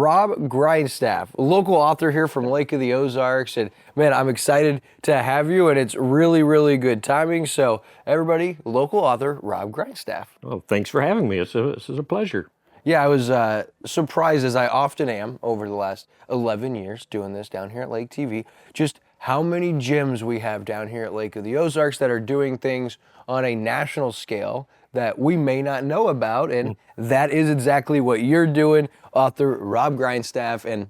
Rob Grindstaff, local author here from Lake of the Ozarks. And man, I'm excited to have you, and it's really, really good timing. So everybody, local author Rob Grindstaff. Well, thanks for having me. This is a pleasure. Yeah, I was surprised, as I often am over the last 11 years doing this down here at Lake TV, just how many gyms we have down here at Lake of the Ozarks that are doing things on a national scale that we may not know about, and that is exactly what you're doing, author Rob Grindstaff, and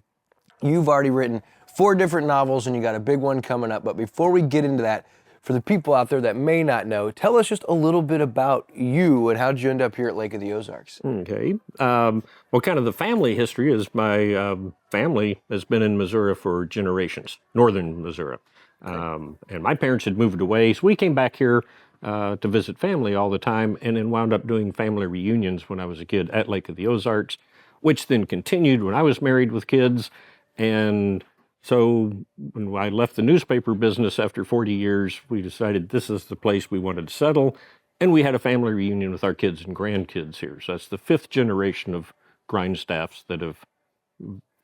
you've already written 4 different novels, and you got a big one coming up. But before we get into that, for the people out there that may not know, tell us just a little bit about you and how'd you end up here at Lake of the Ozarks? Okay. Well, kind of the family history is my family has been in Missouri for generations, northern Missouri. And my parents had moved away, so we came back here to visit family all the time, and then wound up doing family reunions when I was a kid at Lake of the Ozarks, which then continued when I was married with kids. And so when I left the newspaper business after 40 years, we decided this is the place we wanted to settle. And we had a family reunion with our kids and grandkids here. So that's the 5th generation of Grindstaffs that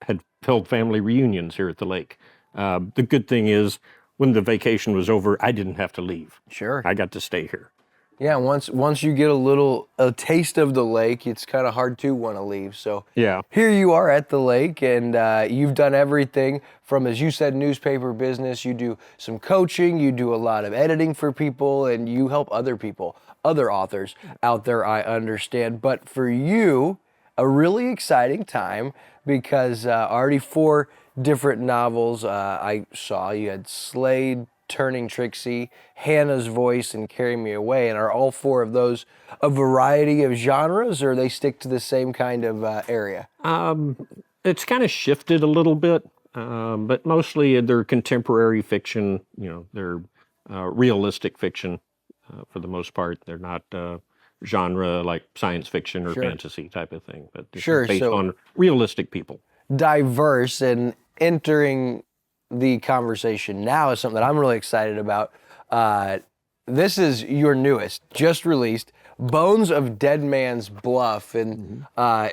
had held family reunions here at the lake. The good thing is, when the vacation was over, I didn't have to leave. Sure. I got to stay here. Yeah, once you get a taste of the lake, it's kind of hard to want to leave. So Yeah. here you are at the lake, and you've done everything from, as you said, newspaper business. You do some coaching, you do a lot of editing for people, and you help other people, other authors out there, I understand. But for you, a really exciting time, because already 4 different novels I saw. You had Slade, Turning Trixie, Hannah's Voice, and Carry Me Away. And are all 4 of those a variety of genres, or they stick to the same kind of area? It's kind of shifted a little bit, but mostly they're contemporary fiction. They're realistic fiction for the most part. They're not genre like science fiction or fantasy type of thing, but they're based on realistic people. Diverse, and entering the conversation now is something that I'm really excited about. This is your newest, just released, Bones of Deadman's Bluff. And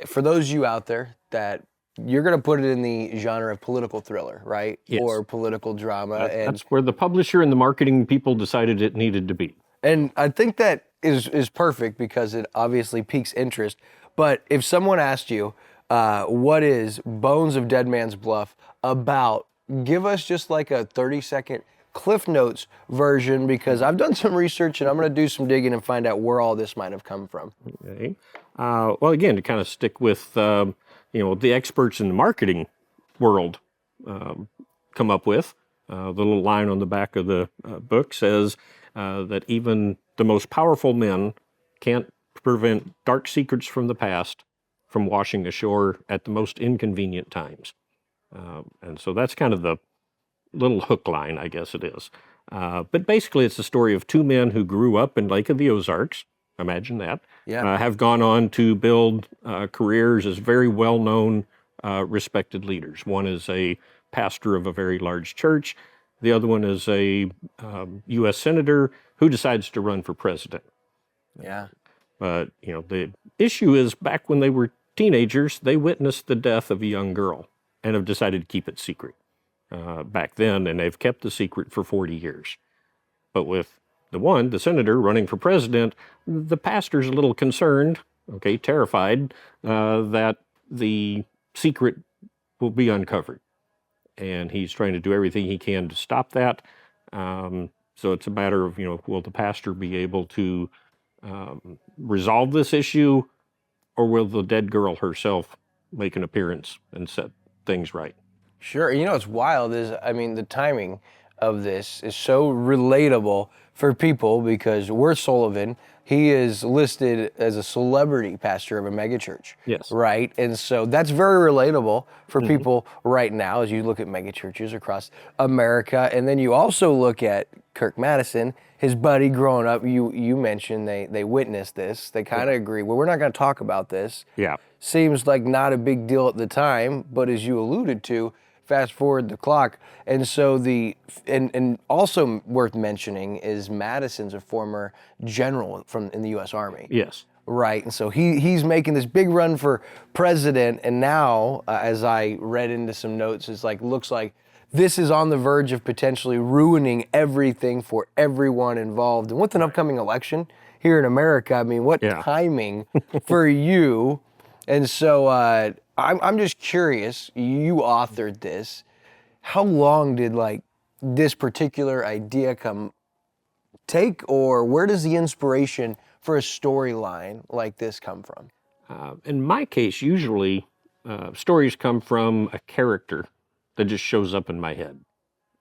for those of you out there that you're going to put it in the genre of political thriller, right? Yes. Or political drama. That's where the publisher and the marketing people decided it needed to be. And I think that is perfect, because it obviously piques interest. But if someone asked you, what is Bones of Deadman's Bluff about, give us just like a 30-second Cliff Notes version, because I've done some research and I'm going to do some digging and find out where all this might have come from. Okay. Well, again, to kind of stick with, the experts in the marketing world come up with, the little line on the back of the book says that even the most powerful men can't prevent dark secrets from the past from washing ashore at the most inconvenient times. And so that's kind of the little hook line, I guess it is. But basically, it's the story of 2 men who grew up in Lake of the Ozarks. Imagine that. Yeah. Have gone on to build careers as very well-known, respected leaders. One is a pastor of a very large church. The other one is a U.S. senator who decides to run for president. Yeah. But, the issue is, back when they were teenagers, they witnessed the death of a young girl and have decided to keep it secret back then, and they've kept the secret for 40 years. But with the senator running for president, the pastor's a little concerned, terrified, that the secret will be uncovered. And he's trying to do everything he can to stop that. So it's a matter of, will the pastor be able to resolve this issue, or will the dead girl herself make an appearance and set things right? Sure. What's wild is, the timing of this is so relatable for people, because Worth Sullivan, he is listed as a celebrity pastor of a megachurch. Yes. Right? And so that's very relatable for people right now, as you look at megachurches across America. And then you also look at Kirk Madison, his buddy growing up. You mentioned they witnessed this. They kind of agree. Well, we're not going to talk about this. Yeah. Seems like not a big deal at the time, but as you alluded to, fast forward the clock. And so and also worth mentioning is Madison's a former general in the U.S. Army. Yes. Right, and so he's making this big run for president, and now, as I read into some notes, it's like looks like this is on the verge of potentially ruining everything for everyone involved. And with an upcoming election here in America, I mean, what Yeah. timing for you? And so I'm just curious. You authored this. How long did like this particular idea take, or where does the inspiration for a storyline like this come from? In my case, usually stories come from a character that just shows up in my head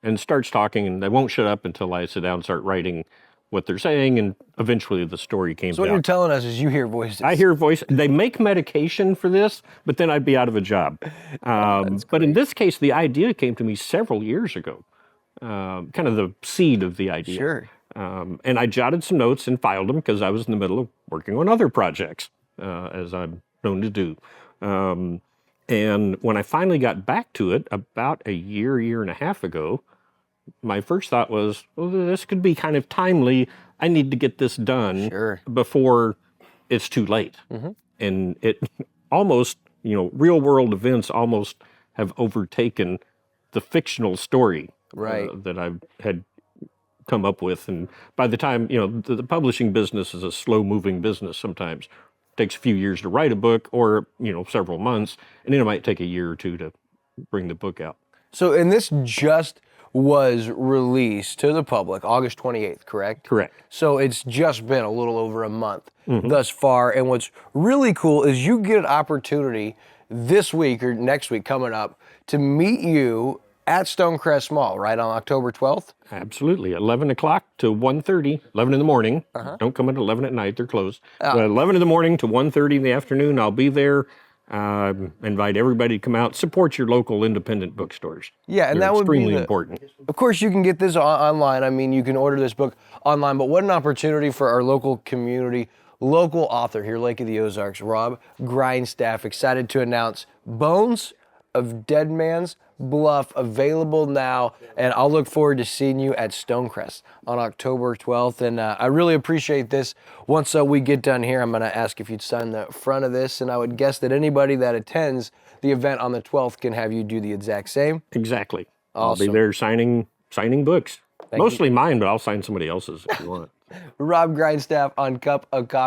and starts talking, and they won't shut up until I sit down and start writing what they're saying, and eventually the story came So what you're out. telling us is you hear voices. I hear voice. They make medication for this, but then I'd be out of a job. But in this case, the idea came to me several years ago, kind of the seed of the idea. Sure. And I jotted some notes and filed them because I was in the middle of working on other projects, as I'm known to do. And when I finally got back to it about a year and a half ago, my first thought was, well, this could be kind of timely. I need to get this done Sure. before it's too late. And it almost, real world events almost have overtaken the fictional story Right. that I had come up with. And by the time, the publishing business is a slow moving business sometimes. It takes a few years to write a book or, several months, and then it might take a year or two to bring the book out. So, and this just was released to the public August 28th, correct? Correct. So it's just been a little over a month thus far. And what's really cool is you get an opportunity this week or next week coming up to meet you at Stonecrest Mall, right, on October 12th? Absolutely. 11 o'clock to 1:30, 11 in the morning. Don't come at 11 at night, they're closed. But 11 in the morning to 1:30 in the afternoon, I'll be there. Invite everybody to come out, support your local independent bookstores. Yeah, and They're that would be extremely important. Of course, you can get this online. I mean, you can order this book online, but what an opportunity for our local community, local author here, Lake of the Ozarks, Rob Grindstaff, excited to announce Bones of Deadmans, Bluff, available now, and I'll look forward to seeing you at Stonecrest on October 12th, and I really appreciate this. Once we get done here, I'm going to ask if you'd sign the front of this, and I would guess that anybody that attends the event on the 12th can have you do the exact same. Exactly. Awesome. I'll be there signing books. Mostly mine, but I'll sign somebody else's if you want. Rob Grindstaff on Cup of Coffee.